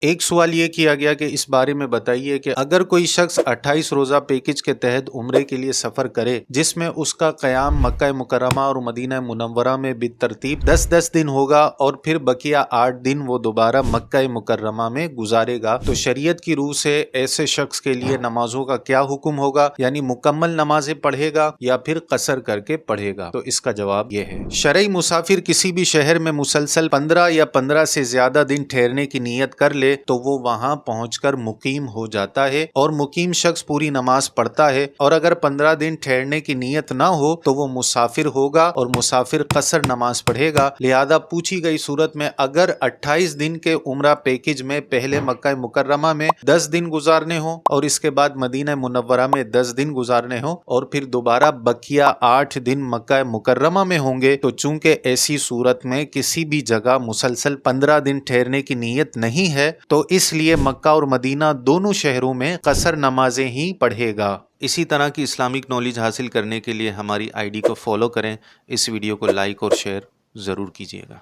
ایک سوال یہ کیا گیا کہ اس بارے میں بتائیے کہ اگر کوئی شخص 28 روزہ پیکج کے تحت عمرے کے لیے سفر کرے جس میں اس کا قیام مکہ مکرمہ اور مدینہ منورہ میں بالترتیب 10 دن ہوگا اور پھر بقیہ 8 دن وہ دوبارہ مکہ مکرمہ میں گزارے گا، تو شریعت کی روح سے ایسے شخص کے لیے نمازوں کا کیا حکم ہوگا؟ یعنی مکمل نمازیں پڑھے گا یا پھر قصر کر کے پڑھے گا؟ تو اس کا جواب یہ ہے، شرعی مسافر کسی بھی شہر میں مسلسل 15 یا 15 سے زیادہ دن ٹھہرنے کی نیت کر لے تو وہ وہاں پہنچ کر مقیم ہو جاتا ہے، اور مقیم شخص پوری نماز پڑھتا ہے، اور اگر 15 دن ٹھہرنے کی نیت نہ ہو تو وہ مسافر ہوگا اور مسافر قصر نماز پڑھے گا۔ لہذا پوچھی گئی صورت میں اگر 28 دن کے عمرہ پیکج میں پہلے مکہ مکرمہ میں 10 دن گزارنے ہوں اور اس کے بعد مدینہ منورہ میں 10 دن گزارنے ہوں اور پھر دوبارہ بقیہ 8 دن مکہ مکرمہ میں ہوں گے، تو چونکہ ایسی صورت میں کسی بھی جگہ مسلسل 15 دن ٹھہرنے کی نیت نہیں ہے تو اس لیے مکہ اور مدینہ دونوں شہروں میں قصر نمازیں ہی پڑھے گا۔ اسی طرح کی اسلامک نالج حاصل کرنے کے لیے ہماری آئی ڈی کو فالو کریں، اس ویڈیو کو لائک اور شیئر ضرور کیجیے گا۔